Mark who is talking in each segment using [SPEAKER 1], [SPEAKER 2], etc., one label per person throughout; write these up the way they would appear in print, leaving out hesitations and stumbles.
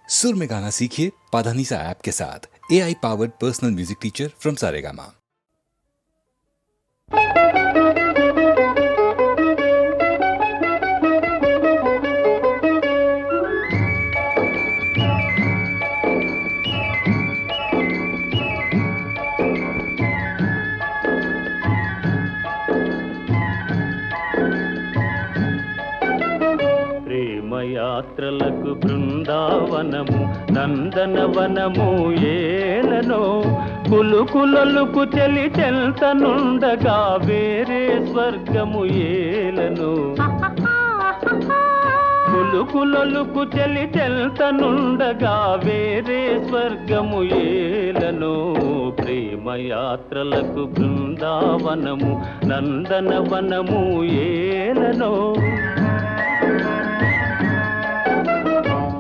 [SPEAKER 1] सुर में गाना सीखिए पाधानीसा ऐप के साथ। AI powered personal music teacher from Saregama.
[SPEAKER 2] యాత్రలకు బృందావనము నందనవనము ఏలనో కులుకులలుకు చెలి చెల్తనుండగా వేరే స్వర్గము ఏలనో కులుకులలుకు చెలి చెల్తనుండగా వేరే స్వర్గము ఏలనో ప్రేమయాత్రలకు బృందావనము నందనవనము ఏలనో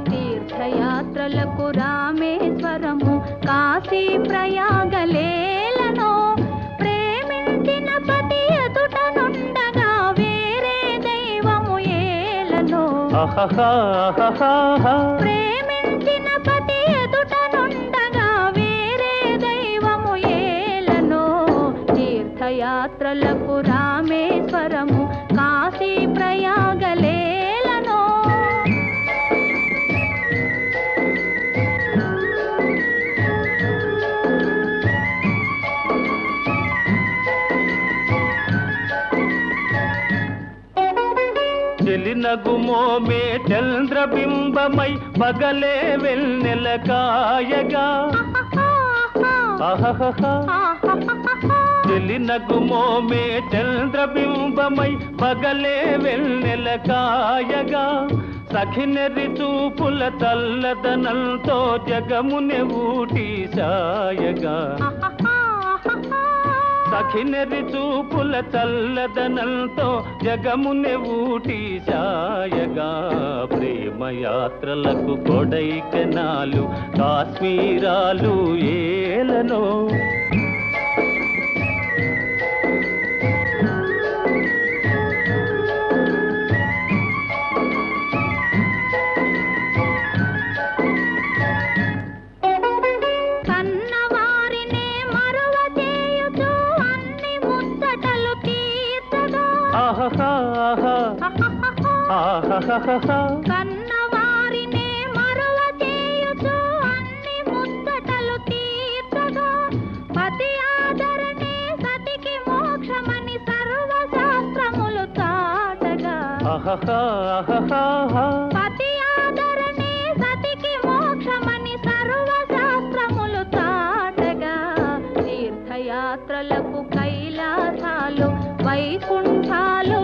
[SPEAKER 3] తీర్థయాత్రలకు రామేశ్వరము కాశీ ప్రయాగలేలనో ప్రేమించిన పతి ఎదుట నుండగా వేరే దైవము ఏలనో ప్రేమించిన పతి ఎదుట నుండగా వేరే దైవము ఏలనో తీర్థయాత్రలకు రామేశ్వరము కాశీ ప్రయాగలేలనో
[SPEAKER 2] చెలినగుమోమే చంద్రబింబమై పగలే వెన్నెల కాయగా చెలినగుమోమే చంద్రబింబమై పగలే వెన్నెల కాయగా సఖినెరి చూపుల తల్లదనంతో జగముని ఊటి సాయగా సఖినెరి చూపుల చల్లదనంతో జగముని ఊటి సాయగా ప్రేమయాత్రలకు కొడైకెనాలు కాశ్మీరాలు ఏలనో
[SPEAKER 3] కన్నవారినే మరువ చేయుచు అన్ని ముచ్చటలు తీర్చగా పతి ఆదరణే సతికి మోక్షమని సర్వశాస్త్రములు చాటగా పతి ఆదరణే సతికి మోక్షమని సర్వశాస్త్రములు చాటగా తీర్థయాత్రలకు కైలాసాలు వైకుంఠాలు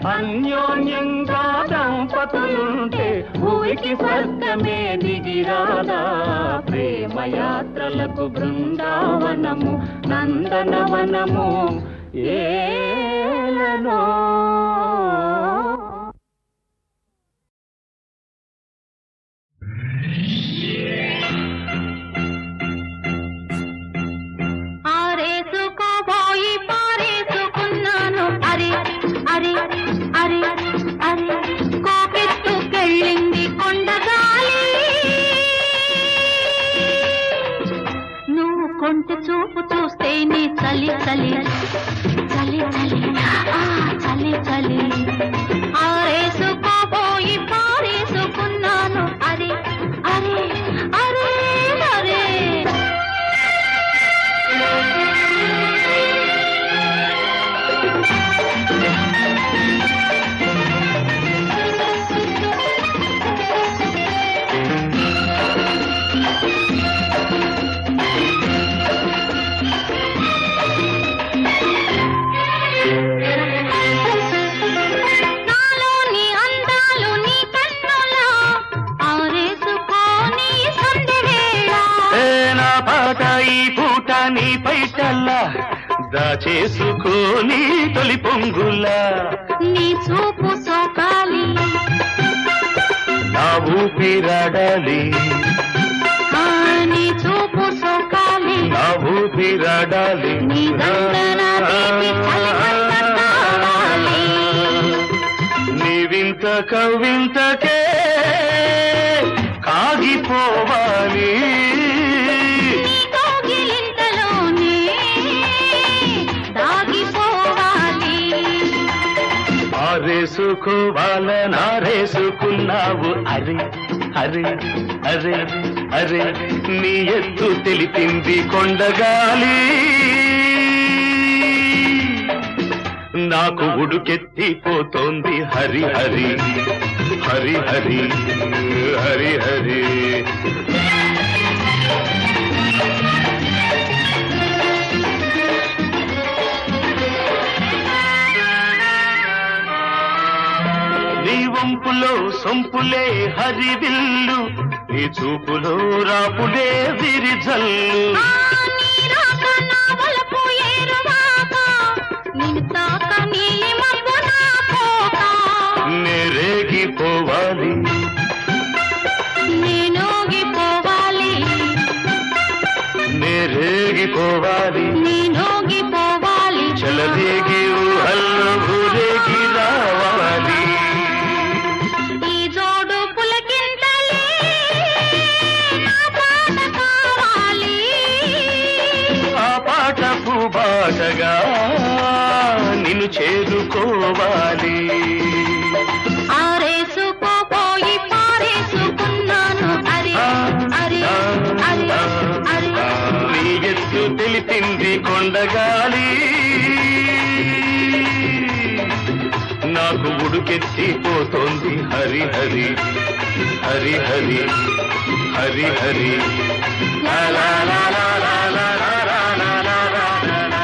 [SPEAKER 2] అన్యోన్యంగా దంపతులుంటే భూమికి స్వర్గమే దిగిరాదా ప్రేమయాత్రలకు బృందావనము నందనవనము ఏలనో
[SPEAKER 3] ఆరేసుకోబోయి పారేసుకున్నాను అరే అరే అరే అరే కోకెత్తుకెళ్ళింది కొండగాలి నువ్వు కొంటె చూపు చూస్తే నీ చలి చలి చలి చలి చలి చలి ఆరేసుకోబోయి పారేసుకున్నాను అరే అరే అరే అరే
[SPEAKER 2] నీ పైటల్లా దాచేసుకోని తొలి పొంగులా
[SPEAKER 3] నీ చూపు సోకాలి
[SPEAKER 2] నా ఊపిరాడాలి
[SPEAKER 3] నీ చూపు సోకాలి
[SPEAKER 2] నా ఊపిరాడాలి
[SPEAKER 3] నీ దండన తీపి చలిమంట కావాలి
[SPEAKER 2] నీవింత కవింతకే పోవాలి
[SPEAKER 3] నీ కౌగిలింతలోనే దాగిపోవాలి.
[SPEAKER 2] ఆరేసుకోవాలనారేసుకున్నావు అరే అరే అరే అరే నీ ఎత్తు తెలిపింది కొండగాలి నాకు ఉడుకెత్తిపోతోంది హరి హరి హరి హరి హరి హరి నీ వంపులో సొంపులే హరివిల్లు నీ చూపులో రాపులే విరిజల్లు
[SPEAKER 3] ఆ నీ రాక నా వలపు ఏరువాక, నిన్ను తాక నీలి మబ్బు నా పోక.
[SPEAKER 2] నేరేగిపోవాలి
[SPEAKER 3] నేనోగిపోవాలి,
[SPEAKER 2] నేరేగిపోవాలి
[SPEAKER 3] నేనోగిపోవాలి.
[SPEAKER 2] చలరేగి ఊహల్లో ఊరేగి రావాలి
[SPEAKER 3] ఈ జోడు పులకింతలే నా పాట కావాలి.
[SPEAKER 2] ఆ పాట పూబాటగా నిన్ను చేరుకోవాలి
[SPEAKER 3] ఆరేసుకోపోయి పారేసుకున్నాను అరే అరే అరే అరే.
[SPEAKER 2] నీ ఎత్తు తెలిపింది కొండగాలి నాకు ఉడుకెత్తిపోతోంది హరి హరి హరి హరి హరి హరి లా లా లా లా లా లా లా లా లా లా లా లా లా.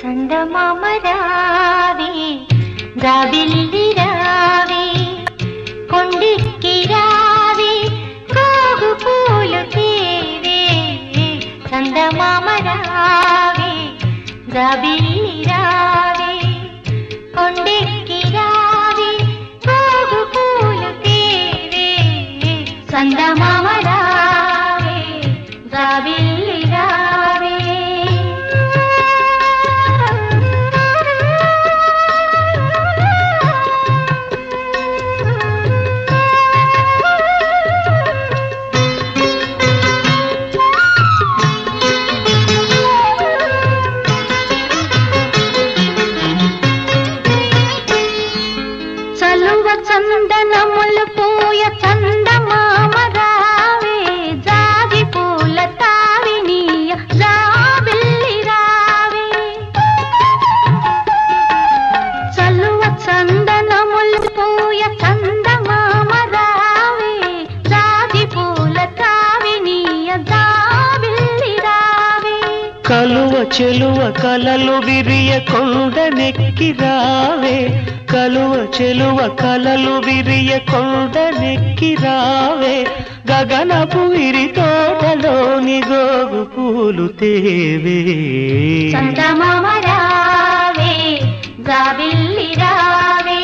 [SPEAKER 3] చందమామ రావే జాబిల్లి రావే కొండెక్కి రావే గోగు పూలు తేవే. చందమామ రావే జాబిల్లి రావే కొండెక్కి రావే గోగు పూలు తేవే. చందమామ రావే జాబిల్లి రావే. చలువ చందనములు పూయ చందమామ రావే జాజి పూల తావినీయ జాబిల్లి రావే. చలువ చందనములు పూయ చందమామ రావే జాజి పూల తావినీయ జాబిల్లి రావే.
[SPEAKER 2] కలువ చెలువ కలలు విరియ కొండనెక్కి రావే కలువ చెలువ కలలు విరియ కొండనెక్కి రావే గగనపు విరి తోటలోని గోగు పూలు తేవే.
[SPEAKER 3] చందమామ రావే జాబిల్లి రావే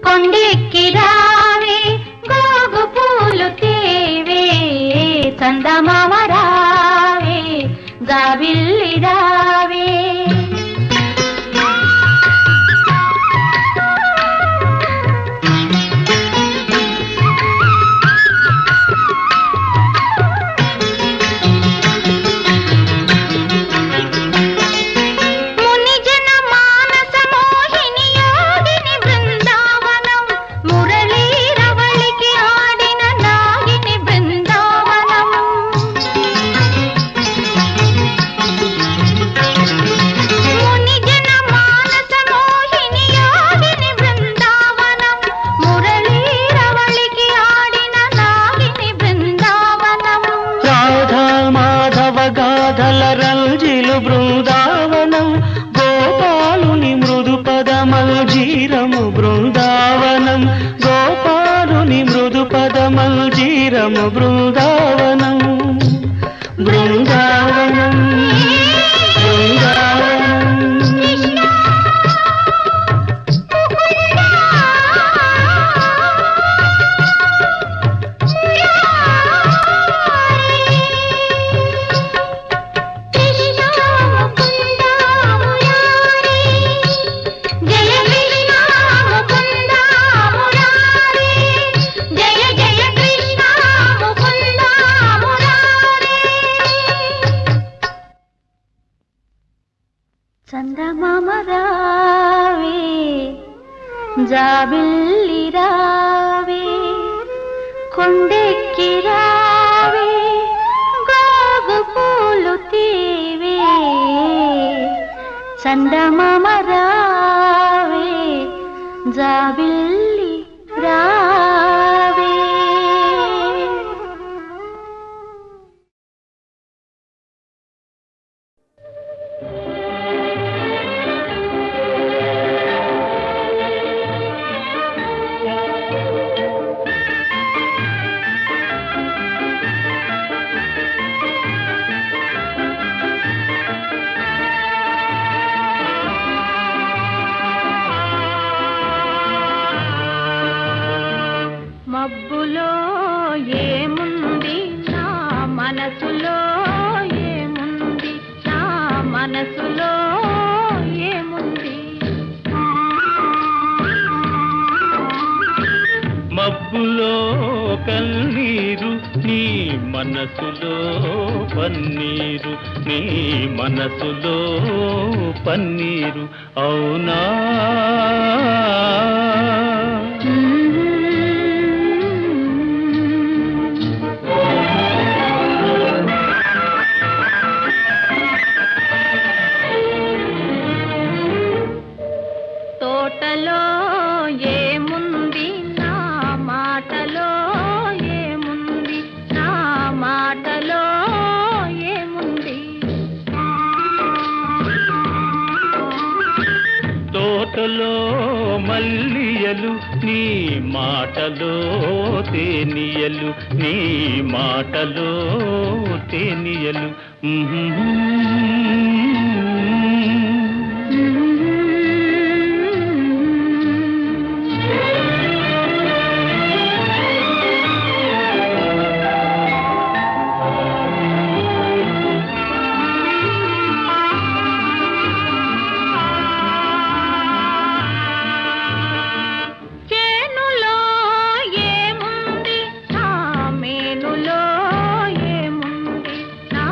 [SPEAKER 3] కొండెక్కి రావే గోగు పూలు తేవే. చందమామ రావే జాబిల్లి రావే. మునిజన మానస మోహిని యోగిని బృందావనం మురళీ
[SPEAKER 2] తీరము బృందావనం బృందావనం బృందావనం.
[SPEAKER 3] చందమామ రావే జాబిల్లి రావే కొండెక్కి రావే గోగు పూలు తీవే చందమామ రావే జాబిల్లి రావే. మబ్బులో ఏముంది నా మనసులో ఏముంది నా మనసులో ఏముంది.
[SPEAKER 2] మబ్బులో కన్నీరు నీ మనసులో పన్నీరు నీ మనసులో పన్నీరు అవునా.
[SPEAKER 3] తోటలో ఏముంది నా మాటలో ఏముంది నా మాటలో ఏముంది.
[SPEAKER 2] తోటలో మల్లియలు నీ మాటలో తేనియలు నీ మాటలో తేనియలు.
[SPEAKER 3] చేనులో ఏముంది నా మేనులో ఏముంది నా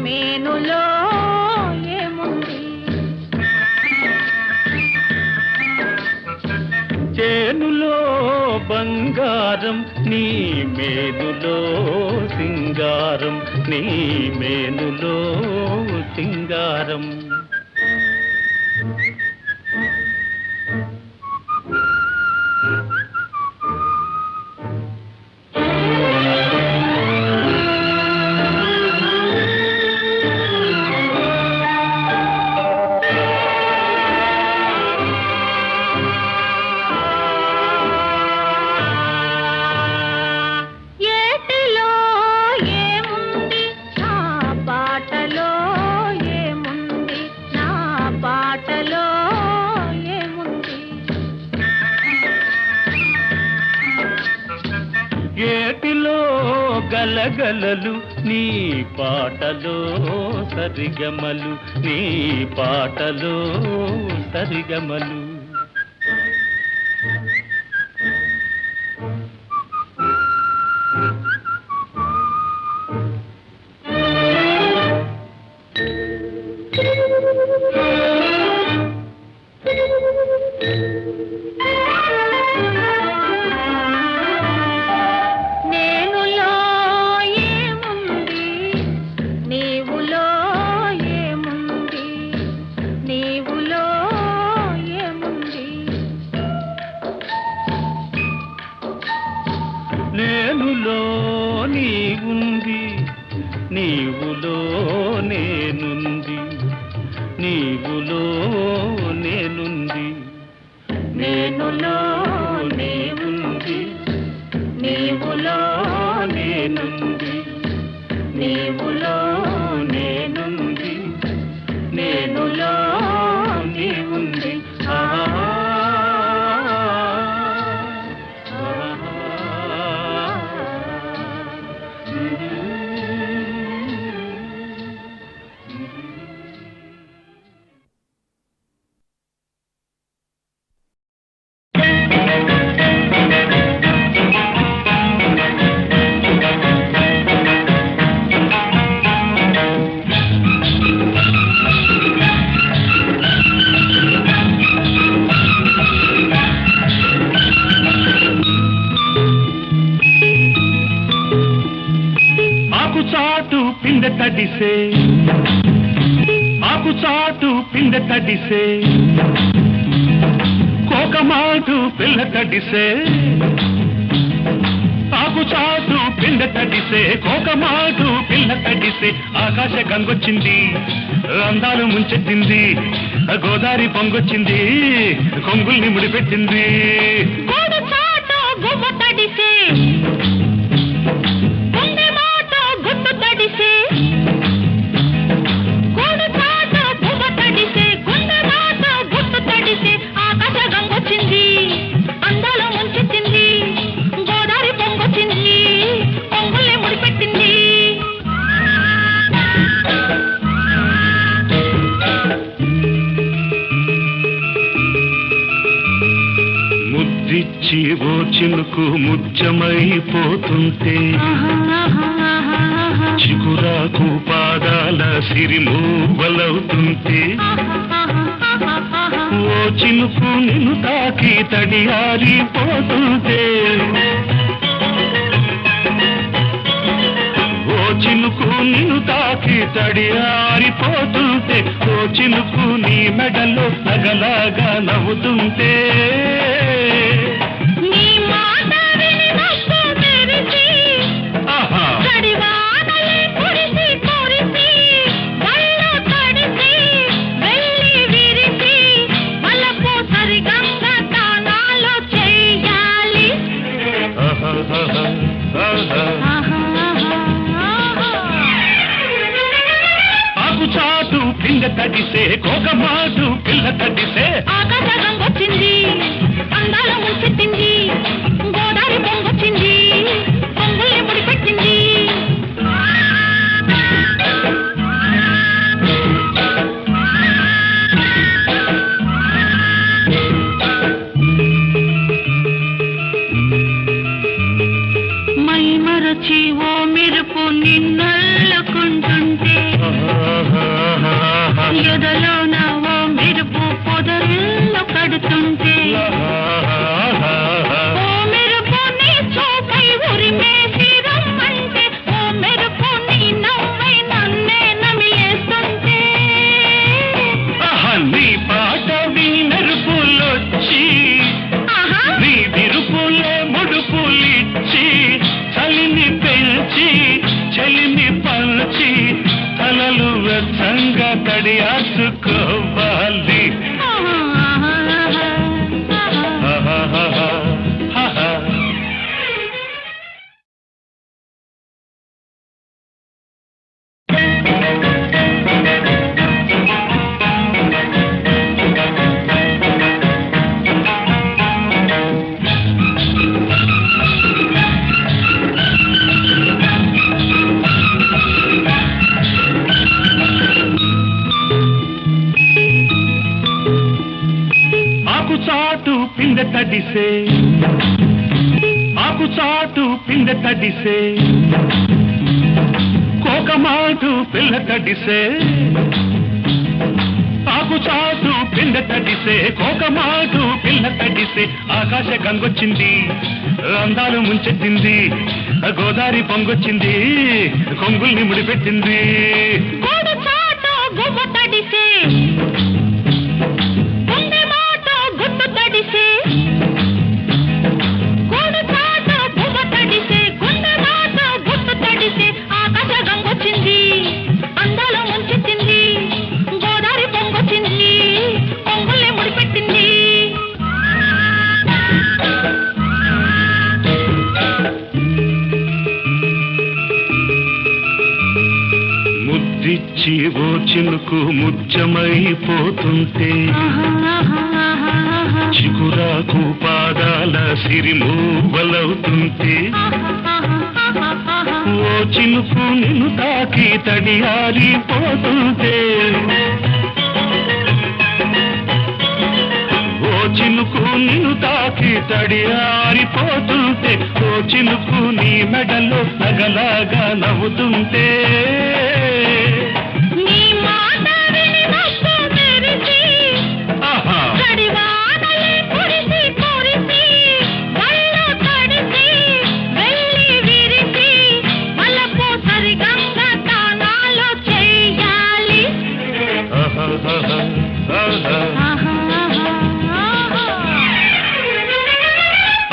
[SPEAKER 3] మేనులో ఏముంది.
[SPEAKER 2] చేనులో బంగారం నీ మేనులో సింగారం నీ మేనులో సింగారం.
[SPEAKER 3] ఏటిలో ఏముంది నా పాటలో ఏముంది నా పాటలో ఏముంది.
[SPEAKER 2] ఏటిలో గలగలలు నీ పాటలో సరిగమలు నీ పాటలో సరిగమలు.
[SPEAKER 3] నేనులో ఏముంది నీవులో ఏముంది నీవులో ఏముంది.
[SPEAKER 2] నేనులో నీవుంది నీవులో నేనుంది నీవులో నేనుంది. నేనులో నీవుంది నీవులో నేనుంది నీవులో నేనుంది నేనులో నీవుంది పిండ తడిసే ఆకు చాటు పిండ తడిసే కోకమాటు పిల్ల తడిసే ఆకు చాటు పిండ తడిసే కోకమాటు పిల్ల తడిసే ఆకాశ గంగొచ్చింది అందాలు ముంచెత్తింది గోదావరి పొంగొచ్చింది కొంగుల్ని ముడిపెట్టింది ఓ చినుకు ముత్యమైపోతుంటే చిగురాకు పాదాల సిరిమూవలవుతుంటే ఓ చినుకు నిన్ను తాకి తడియారిపోతుంటే ఓ చినుకు నిన్ను తాకి తడియారిపోతుంటే ఓ చినుకు నీ మెడలో నగలాగా నవ్వుతుంటే ఆకుచాటు పిండ తడిసే కోకమాటు పిల్ల తడిసే
[SPEAKER 3] ఆకాశం వచ్చింది అందాల ముంచెత్తింది గోదావరి పొంగొచ్చింది పొంగుల్ని ముడిపెట్టింది మై మరచి ఓ మెరుపు నిన్నల్లుకుంటుంటే ఎదలోన ఓ మెరుపు పొదరిల్లు కడుతుంటే ఓ మెరుపు నీ చూపై ఉరిమేసి రమ్మంటే ఓ మెరుపు నీ నవ్వై నన్నే నమిలేస్తుంటే
[SPEAKER 2] నీ పాట మెరుపులొచ్చి నీ విరుపులే ముడుపులిచ్చి చలిని పెంచి చలిని పంచి తలలు వెచ్చంగా తడియాసుకోవాలి ఆకుచాటు పిండ తడిసే ఆకుచాటు పిండ తడిసే కోకమాటు పిల్ల తడిసే ఆకుచాటు పిండ తడిసే కోకమాటు పిల్ల తడిసే ఆకాశ గంగొచ్చింది అందాలు ముంచెత్తింది గోదావరి పొంగొచ్చింది కొంగుల్ని ముడిపెట్టింది చినుకు ముత్యమైపోతుంటే చిగురాకు పాదాల సిరిమూవలవుతుంటే ఓ చినుకు నిన్ను తాకి తడియారిపోతుంటే ఓ చినుకు నిన్ను తాకి తడియారిపోతుంటే ఓ చినుకు నీ మెడలో నగలాగా నవ్వుతుంటే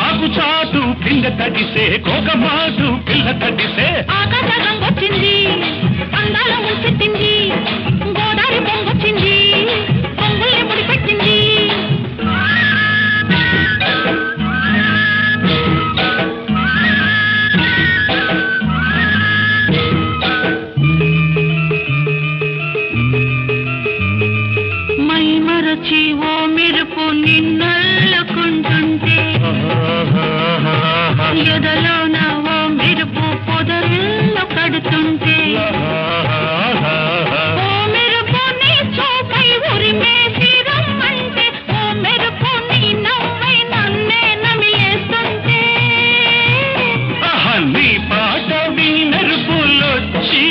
[SPEAKER 2] ఆకుచాటు పింగ తడిసే కోకమాటు పిల్ల తడిసే
[SPEAKER 3] ఆకాశం వచ్చింది అందాల ముంచెత్తింది గోదావరి పొంగొచ్చింది పొంగుల్ని ముడిపెట్టింది మై మరచి ఓ మెరుపు నిన్నల్లుకుంటుంటే ఎదలోన ఓ మెరుపు పొదరిల్లో కడుతుంటే ఓ మెరుపు నీ చూపై ఉరిమేసి రమ్మంటే ఓ మెరుపు నీ నవ్వై నన్నే నమిలేస్తుంటే
[SPEAKER 2] నీ పాట నీ మెరుపులొచ్చి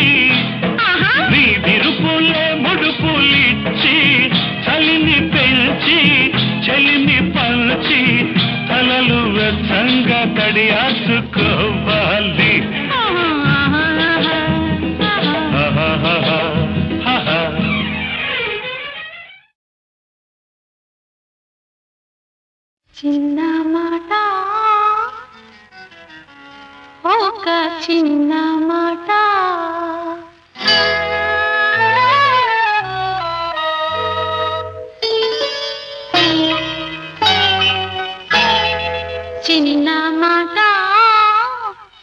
[SPEAKER 2] నీ విరుపులే ముడుపులిచ్చి చలిని పెంచి చలిని పంచి తలలు వెచ్చంగా తడియాసుకోవాలి
[SPEAKER 3] చిన్న మాట ఒక చిన్న మాట చిన్న మాట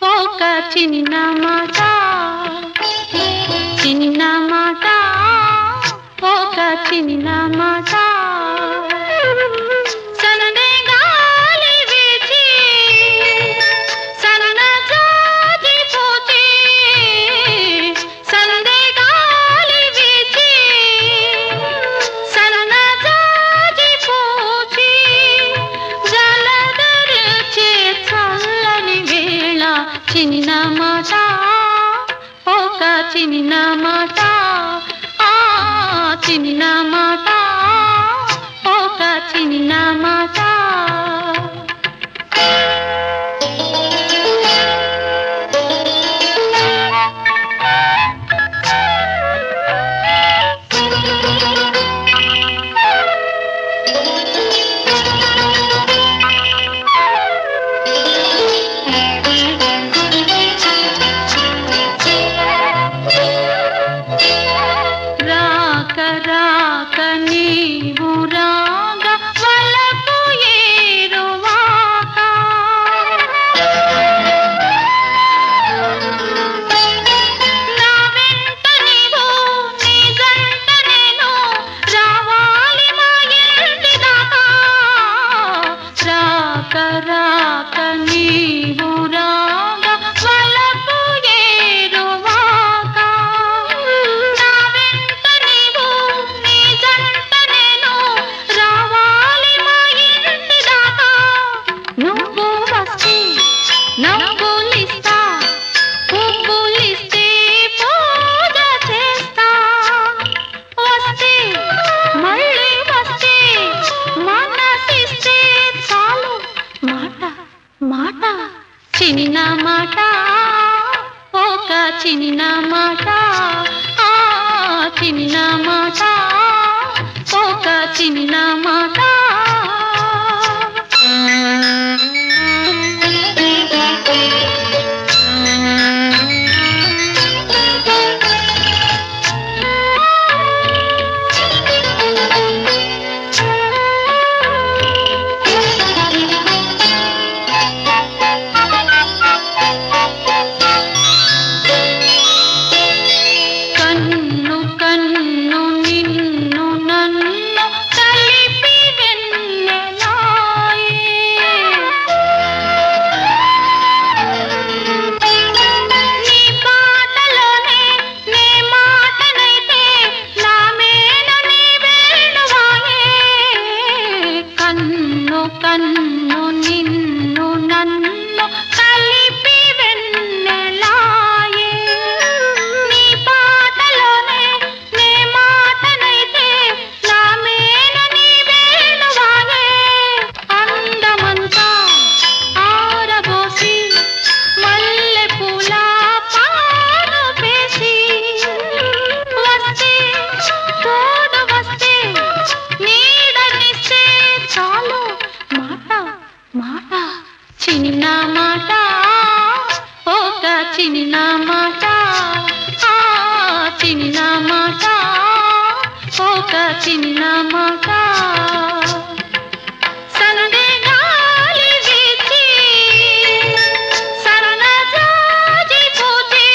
[SPEAKER 3] ఒక చిన్న మాట చిన్న మాట ఒక చిన్న మాట సననే గాలి వీచి సనన జాజి పూచి సననే గాలి వీచి సనన జాజి పూచి జలధరిచే చల్లని వేళ చిన్న మాట ఒక చిన్న మాట చిన్న మాట ఒక చిన్న మాట రాక రాక నీవు రాగా వలపు ఏరువాక నా వెంట నీవు నీ జంట నేను రావాలి మా ఇంటి దాకా రాక రాక నీవు రాగా వలపు ఏరువాక నా వెంట నీవు నీ జంట నేను రావాలి మా ఇంటి దాకా నువ్వు వస్తే నవ్వులిస్తా పువ్వులిస్తే పూజ చేస్తా వస్తే మళ్ళీ వస్తే మనసిస్తే చాలు మాట మాట చిన్న మాట ఒక చిన్న మాట చిన్న మాట ఒక చిన్న మాట కన్ను కన్ను చిన్న మాట చిన్న మాట ఒక చిన్న మాట సందే గాలి వీచి సన్నజాజి పూచి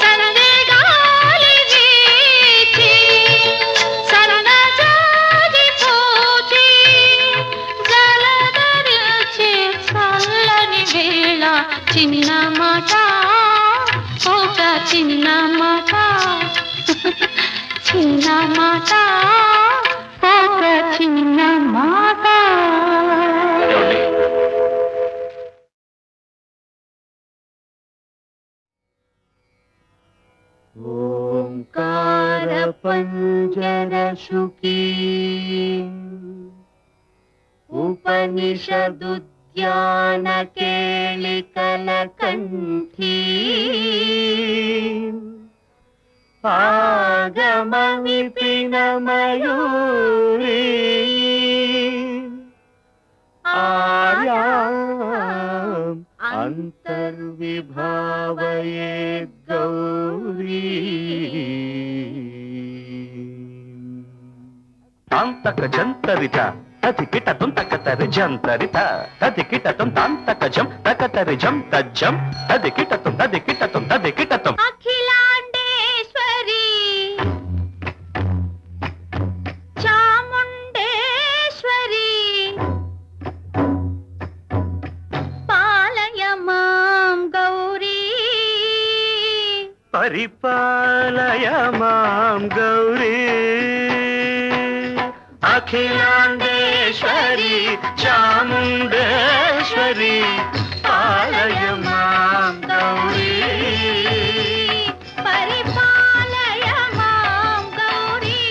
[SPEAKER 3] సందే గాలి వీచి సన్నజాజి పూచి జలధరించే చల్లని వేళ చిన్న మాట ఒక చిన్న మాట చిన్న మాట ఒక చిన్న మాట
[SPEAKER 2] ఓంకార పంజర శుకీ ఉపనిషదుద్యాన కేళికల కంఠీ ఆగమ విపిన మయూరీ ఆర్యాం అంతర్విభావయే గౌరీ తాంతక జంతరిత తది కిటతం తకతరి జంతరిత తది కిటతం తాంతక జం తకతరి జం తజ్జం తది కిటతం తది కిటతం తది కిటతం
[SPEAKER 3] అఖిలాండేశ్వరి చాముండేశ్వరి పాలయ మాం గౌరీ
[SPEAKER 2] పరిపాలయ మాం గౌరీ అఖిలాండేశ్వరి చాముండేశ్వరి పాలయ మాం గౌరీ
[SPEAKER 3] పరిపాలయ మాం గౌరీ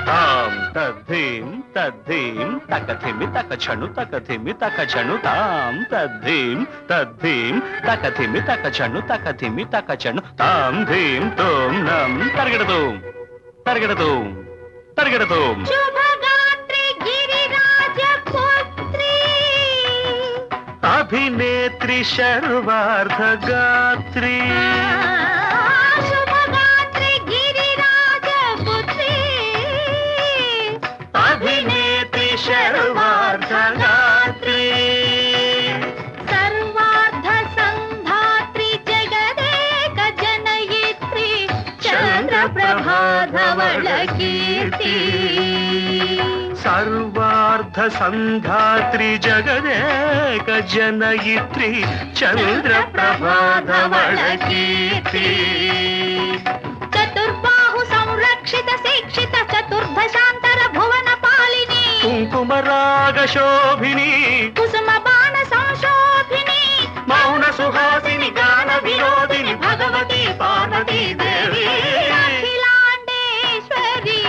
[SPEAKER 2] తాం తద్ధీం తద్ధీం తకథిమి తకచను తకథిమి తకచను తాం తద్ధీం తద్ధీం తకథిమి తకచను తకథిమి తకచను తాం ధీం తోం నం తరగడదోం తరగడదోం తరగడదోం
[SPEAKER 3] శుభగాత్రి గిరిరాజ పుత్రి
[SPEAKER 2] అభినేత్రి శర్వార్ధ గాత్రి
[SPEAKER 3] శుభగాత్రి గిరిరాజ పుత్రి
[SPEAKER 2] అభినేత్రి శర్వార్ధ గాత్రి
[SPEAKER 3] సర్వార్థ సంధాత్రి జగదేక జనయిత్రి చంద్రప్రభాధవళ కీర్తి
[SPEAKER 2] సర్వార్ధ సంధాత్రి జగదేక జనయిత్రి చంద్రప్రభాధవళ కీర్తి
[SPEAKER 3] చతుర్బాహు సంరక్షిత శిక్షిత చతుర్భశాంతర భువన పాలిని
[SPEAKER 2] కుంకుమరాగ శోభిని
[SPEAKER 3] కుసుమ బాణ సంశోభిని
[SPEAKER 2] మౌన సుహాసిని గాన వినోదిని భగవతి పార్వతీ దేవి
[SPEAKER 3] అఖిలాండేశ్వరి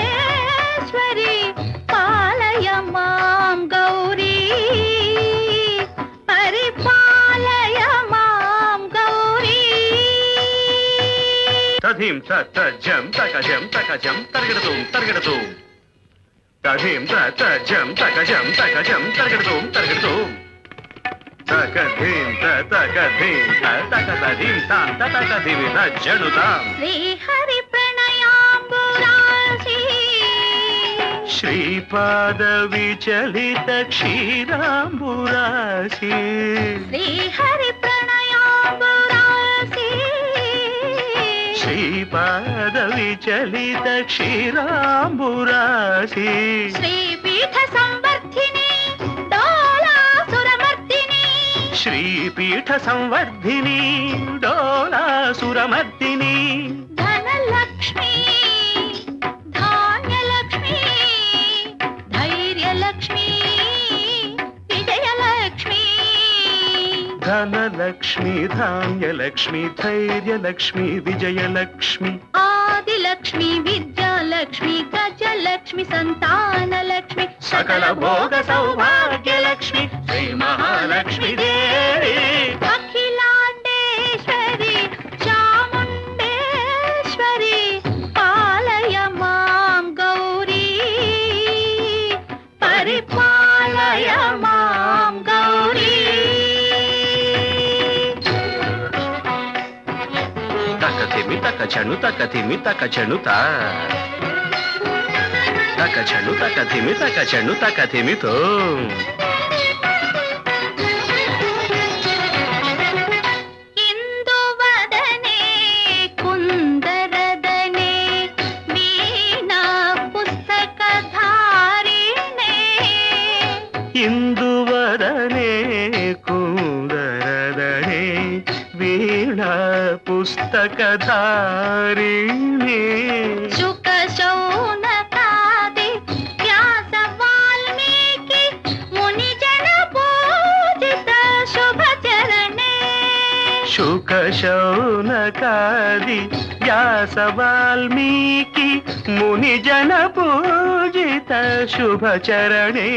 [SPEAKER 3] చాముండేశ్వరి పాలయ మాం గౌరీ పరిపాలయ మాం గౌరీ
[SPEAKER 2] తథీం తజ్జం తకజం తకజం తరగడతోం తరగడతోం తథీం తజ్జం తకజం తకజం తరగడతోం తరగడతోం తకధీం తకధీం తకధీం తాం తకధీమి తజ్జనుతాం
[SPEAKER 3] శ్రీహరి ప్రణయాంబురాసి
[SPEAKER 2] శ్రీపాద విచలిత క్షీరాంబురాసి
[SPEAKER 3] శ్రీహరి ప్రణయాంబురాసి
[SPEAKER 2] శ్రీపాద విచలిత క్షీరాంబురాసి
[SPEAKER 3] శ్రీపీఠ సంవర్ధిని డోలాసురమర్దిని
[SPEAKER 2] శ్రీపీఠ సంవర్ధిని డోలాసురమర్దిని
[SPEAKER 3] ధనలక్ష్మి ధాన్యలక్ష్మి ధైర్యలక్ష్మి విజయలక్ష్మి
[SPEAKER 2] ధనలక్ష్మి ధాన్యలక్ష్మి ధైర్యలక్ష్మి విజయలక్ష్మి
[SPEAKER 3] ఆదిలక్ష్మి విద్యాలక్ష్మి గజలక్ష్మి సంతానలక్ష్మి
[SPEAKER 2] సకల భోగ సౌభాగ్యలక్ష్మి శ్రీ మహాలక్ష్మి దేవి
[SPEAKER 3] అఖిలాండేశ్వరి చాముండేశ్వరి పాలయ మాం గౌరీ పరిపాలయ మాం గౌరీ
[SPEAKER 2] తక చను తక ధిమి తక చనుత తక చను తక ధిమి తక చను తక ధిమితో
[SPEAKER 3] ఇందువదనే కుందరదనే వీణా పుస్తకధారిణే
[SPEAKER 2] ఇందువదనే కుందరదనే వీణా పుస్తకధారిణి
[SPEAKER 3] శుక శౌనకాది వ్యాస వాల్మీకి ముని జన పూజిత శుభచరణే
[SPEAKER 2] శుక శౌనకాది వ్యాస వాల్మీకి ముని జన పూజిత శుభచరణే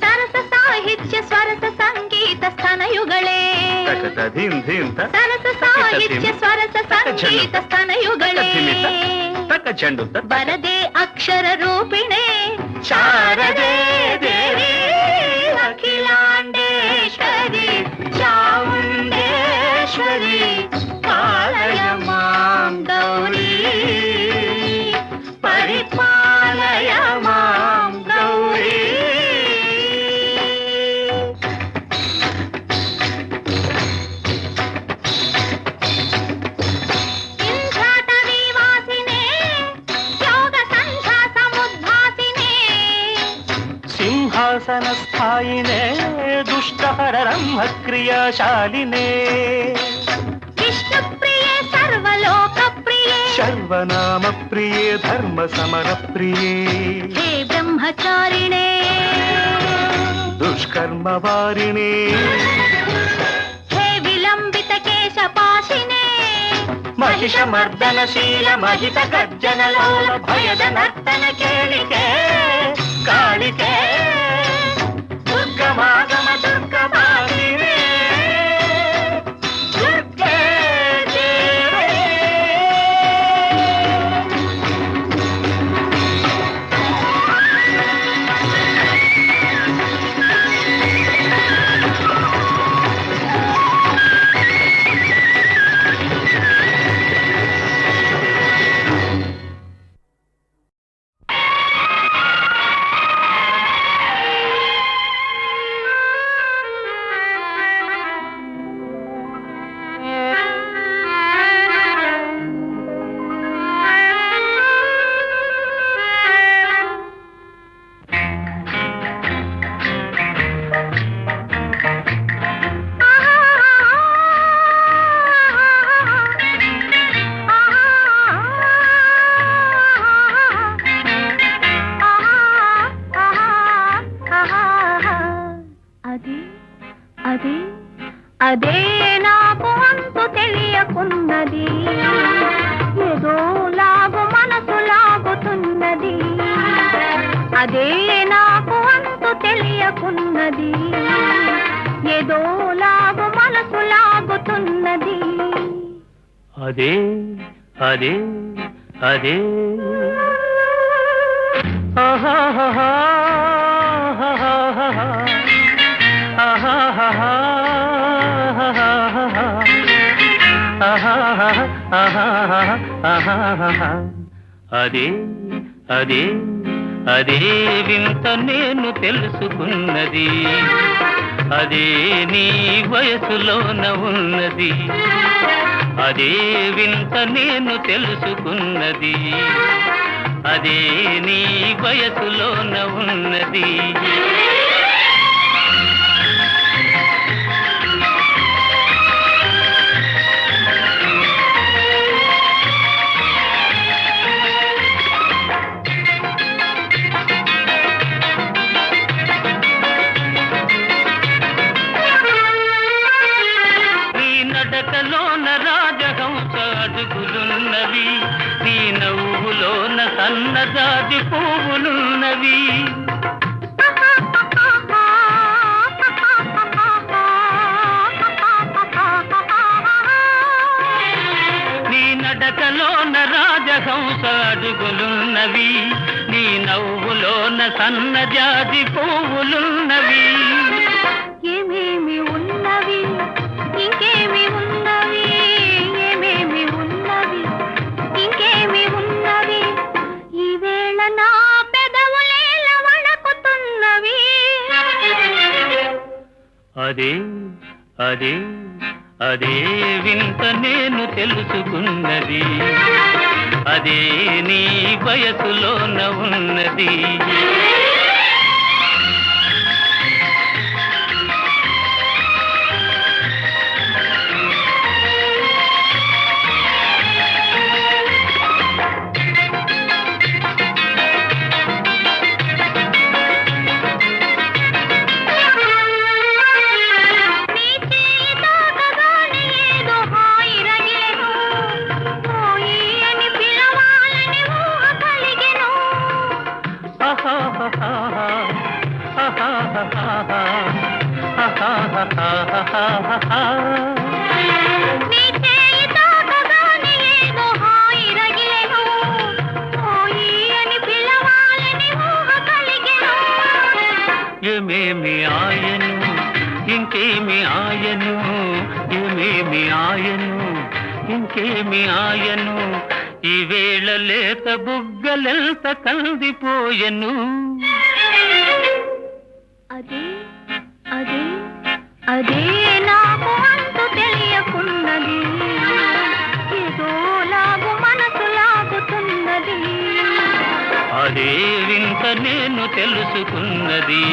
[SPEAKER 3] సరస సాహిత్య స్వరస సంగీత స్థనయుಗಳೇ
[SPEAKER 2] తకత ధిం ధిం త
[SPEAKER 3] సరస సాహిత్య స్వరస సంగీత స్థనయుಗಳೇ
[SPEAKER 2] తక చండు త
[SPEAKER 3] వరదే అక్షర రూపిణే
[SPEAKER 2] శారదే దేవి
[SPEAKER 3] అఖిలాండేశ్వరి చాముండేశ్వరి పాలయ మాం గౌరీ పరిపాలయ మాం గౌరీ ఇంద్రాటవీవాసినే యోగ సంధ్యా సముద్భాసినే
[SPEAKER 2] సింహాసన స్థాయినే దుష్టహర బ్రహ్మ క్రియాశాలినే
[SPEAKER 3] విష్ణు ప్రియే సర్వలోక ప్రియే
[SPEAKER 2] శర్వనామ ప్రియే ధర్మ సమర ప్రియే
[SPEAKER 3] హే బ్రహ్మచారిణే
[SPEAKER 2] దుష్కర్మ వారిణే
[SPEAKER 3] హే విలంబిత కేశపాశినే
[SPEAKER 2] మహిష మర్దనశీల మహిత గర్జనలోల భయద నర్తన కేళికే కాళికే దుర్గమాగమ దుర్గమాలినే దుర్గే దేవే
[SPEAKER 3] అదే నాకు అంతు తెలియకున్నది ఏదో లాగు మనసు లాగుతున్నది అదే నాకు అంతు తెలియకున్నది ఏదో లాగు మనసు లాగుతున్నది
[SPEAKER 2] అదే అదే అదే ఆహాహా అదే అదే అదే వింత నేను తెలుసుకున్నది అదే నీ వయసులోన ఉన్నది అదే వింత నేను తెలుసుకున్నది అదే నీ వయసులోన ఉన్నది నడకలోన రాజహంస అడుగులున్నవి నీ నవ్వులోన సన్నజాజి పువ్వులున్నవి నీ నడకలోన రాజహంస అడుగులున్నవి నీ నవ్వులోన సన్నజాజి పువ్వులున్నవి
[SPEAKER 3] ఏమేమి ఉన్నవి ఇంకేమి ఉన్నవి ఏమేమి ఉన్నవి
[SPEAKER 2] అదే అదే అదే వింత నేను తెలుసుకున్నది, అదే నీ వయసులోన ఉన్నది. ఏమేమి ఆయను ఇంకేమి ఆయను, ఏమేమి ఆయను ఇంకేమి ఆయను, ఈ వేళ లేత బుగ్గలెంత కందిపోయెను.
[SPEAKER 3] అదే అదే అదే నాకు అంతు తెలియకున్నది, ఏదో లాగు మనసు లాగుతున్నది.
[SPEAKER 2] అదే వింత నేను తెలుసుకున్నది,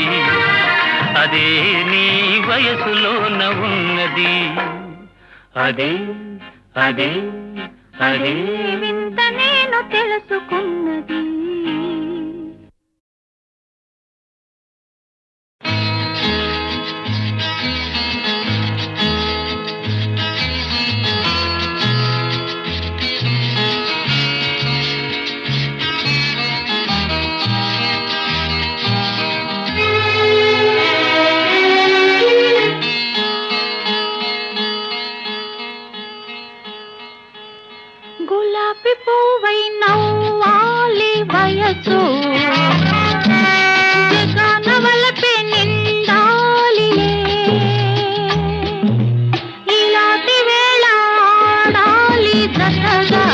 [SPEAKER 2] అదే నీ వయసులోన ఉన్నది. అదే అదే అదే
[SPEAKER 3] వింత నేను తెలుసుకున్నది. గులాబీ పువ్వై నవ్వాలి వయసు, జగన వలపే నిండాలిలే, ఇలాంటి వేళ ఆడాలి జతగా,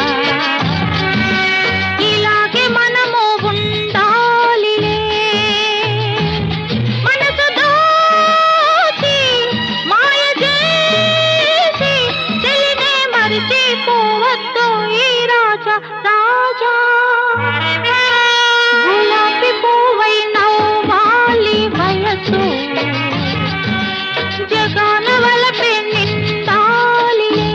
[SPEAKER 3] ఇలాగే మనము ఉండాలిలే. మనసు దోచి మాయ చేసి తెలినే మరిచిపోవద్దు ఈ రాజా రాజా. గులాబీ పువ్వై నవ్వాలి వయసు, జగన వలపే నిండాలిలే.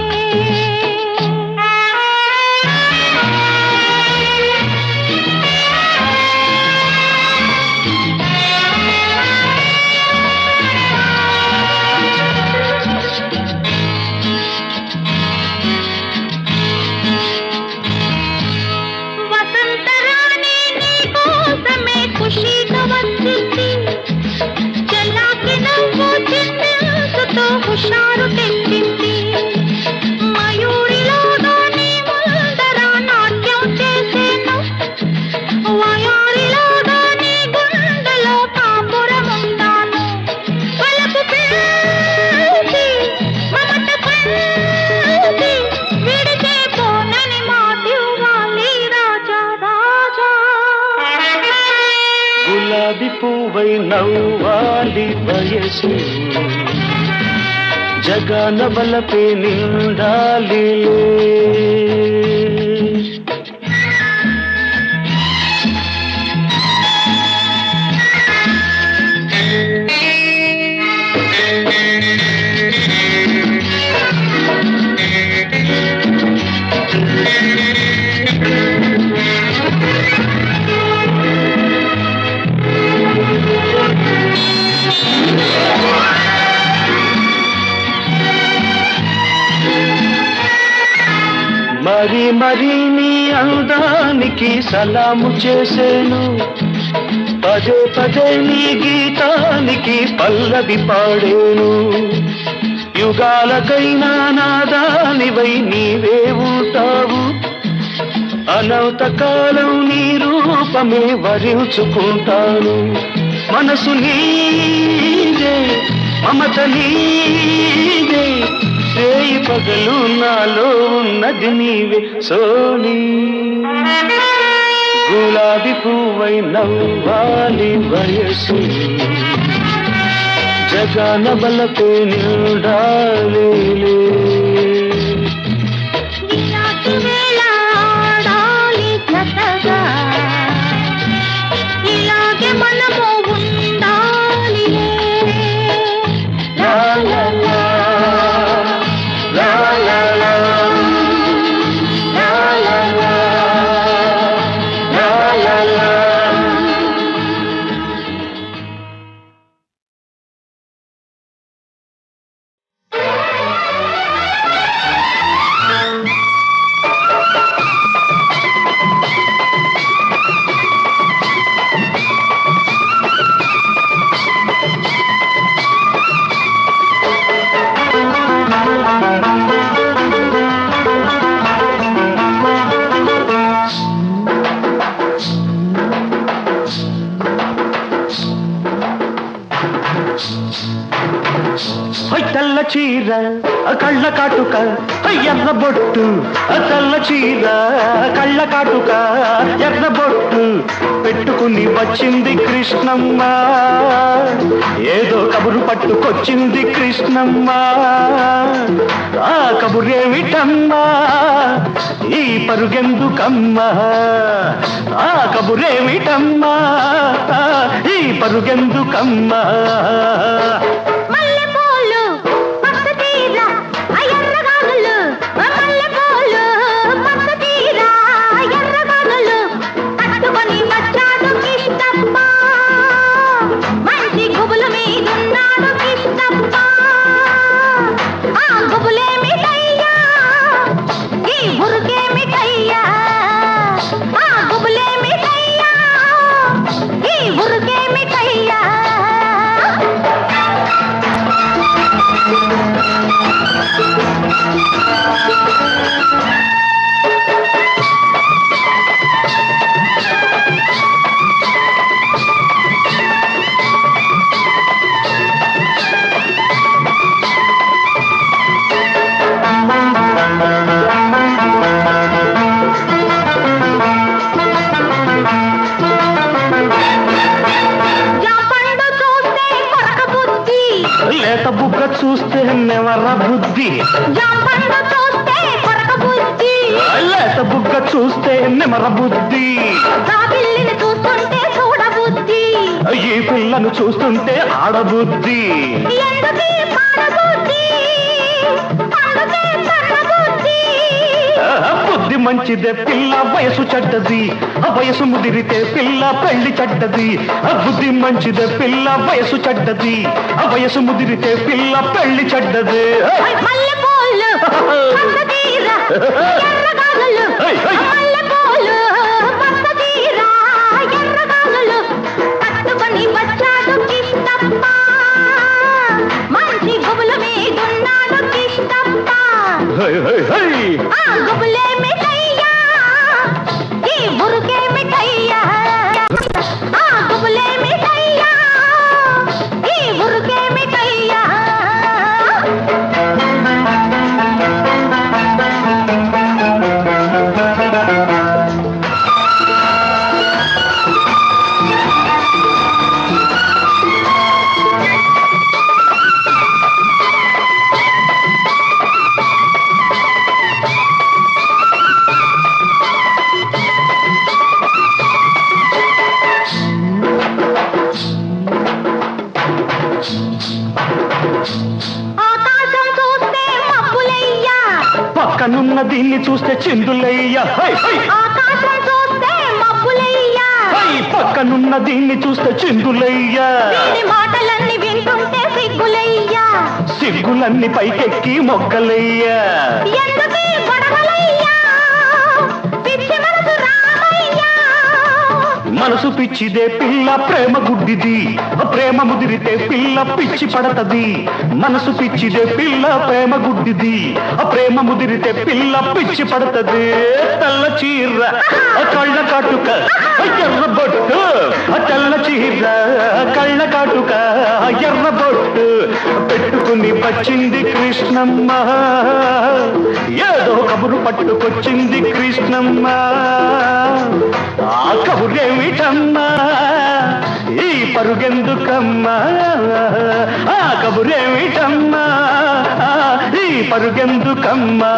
[SPEAKER 3] వసంతరాణి నీ కోసమే ఖుషీగా వచ్చింది, చెల్లాకి నవ్వు చిందించుతూ హుషారు తెచ్చింది. మయూరిలాగా నీ ముందర నాట్యం చేసేను, వయారిలాగా నీ గుండెలో తాంబూరముందాను. వలపు పిలిచి మమత పంచి విడిచే పోనని మాటివ్వాలి రాజా రాజా.
[SPEAKER 2] గులాబీ పువ్వై నవ్వాలి వయసు, జగన వలపే నిండాలి. మరి మరి నీ అందానికి సలాము చేసేను, పదే పదే నీ గీతానికి పల్లవి పాడేను. యుగాలకైనా నాదానివై నీవే ఉంటావు, అనంత కాలం నీ రూపమే వరించుకుంటాను. మనసు నీదే మమత నీదే, రేయి పగలు నాలో ఉన్నది నీవే సోనీ. గులాబీ పువ్వై నవ్వాలి వయసు, జగాన బలపే నిండాలి
[SPEAKER 3] ఇలాంటి వేళ ఆడాలి జతగా ఇలాగే మనము ఉండాలి
[SPEAKER 2] లా లా లా లా లా లా లా లా లా లా లా లా. తెల్ల చీర కళ్ళ కాటుక ఎర్ర బొట్టు తెల్ల చీర కళ్ళ కాటుక ఎర్ర బొట్టు పెట్టుకుని వచ్చింది కృష్ణమ్మ ఏదో కబురు పట్టుకొచ్చింది కృష్ణమ్మ ఆ కబురేమిటమ్మా ఈ పరుగెందుకమ్మా ఆ కబురేమిటమ్మా ఈ పరుగెందుకమ్మా
[SPEAKER 3] మల్లెపూలు పచ్చ తీర ఎర్రగానులు మల్లెపూలు పచ్చ తీర ఎర్రగానులు కట్టుకొని వచ్చాడు కృష్ణప్ప మంచి గుబుల మీదున్నాడు కృష్ణప్ప ఆ గుబులేమిటయ్యా ఈ బురుకేమిటయ్యా ఆ గుబులేమిటయ్యా ఈ బురుకేమిటయ్యా జాపండు చూస్తే కొరక బుద్ధి
[SPEAKER 2] లేత బుగ్గ చూస్తే నెవర బుద్ధి
[SPEAKER 3] జాపండు చూస్తే కొరక బుద్ధి
[SPEAKER 2] లేత బుగ్గ చూస్తే నెమర బుద్ధి
[SPEAKER 3] జాబిల్లిని చూస్తుంటే చూడ బుద్ధి
[SPEAKER 2] ఈ పిల్లను చూస్తుంటే ఆడబుద్ధి
[SPEAKER 3] ఎందుకీ పాడ బుద్ధి అందుకే పన్న బుద్ధి
[SPEAKER 2] బుద్ధి మంచిదే పిల్ల వయసు చెడ్డది వయసు ముదిరితే పిల్ల పెళ్లి చెడ్డది బుద్ధి మంచిదే పిల్ల వయసు చెడ్డది వయసు ముదిరితే పిల్ల పెళ్లి చెడ్డది
[SPEAKER 3] మల్లెపూలు పచ్చ తీర ఎర్రగానులు మల్లెపూలు పచ్చ తీర ఎర్రగానులు కట్టుకొని వచ్చాడు కృష్ణప్ప మంచి గుబుల మీదున్నాడు కృష్ణప్ప
[SPEAKER 2] హై, హై, హై.
[SPEAKER 3] ఆ గుబులేమిటయ్యా ఈ బురుకేమిటయ్యా ఆ గుబులేమిటయ్యా ఈ బురుకేమిటయ్యా ఆకాశం చూస్తే మబ్బులయ్యా
[SPEAKER 2] పక్కనున్న దీన్ని చూస్తే చిందులయ్య హై, హై.
[SPEAKER 3] ఆకాశం చూస్తే మబ్బులయ్యా
[SPEAKER 2] హై, పక్కనున్న దీన్ని చూస్తే చిందులయ్య
[SPEAKER 3] వీడి మాటలన్నీ వింటుంటే సిగ్గులయ్యా
[SPEAKER 2] సిగ్గులన్నీ పైకెక్కి మొగ్గలయ్య
[SPEAKER 3] ఎందుకీ గొడవలయ్యా పిచ్చి మనసు రామయ్యా
[SPEAKER 2] మనసు పిచ్చిదే పిల్ల ప్రేమ గుడ్డిది ప్రేమ ముదిరితే పిల్ల పిచ్చి పడతది మనసు పిచ్చిదే పిల్ల ప్రేమ గుడ్డిది ప్రేమ ముదిరితే పిల్ల పిచ్చి పడతది తెల్ల చీర కళ్ళ కాటుక ఎర్ర బొట్టు తెల్ల చీర కళ్ళ కాటుక ఎర్ర బొట్టు పెట్టుకుని వచ్చింది కృష్ణమ్మ ఏదో కబురు పట్టుకొచ్చింది కృష్ణమ్మ ఆ కబురేమిటమ్మా ఈ పరుగెందుకమ్మా ఆ కబురేమిటమ్మా ఈ పరుగెందుకమ్మా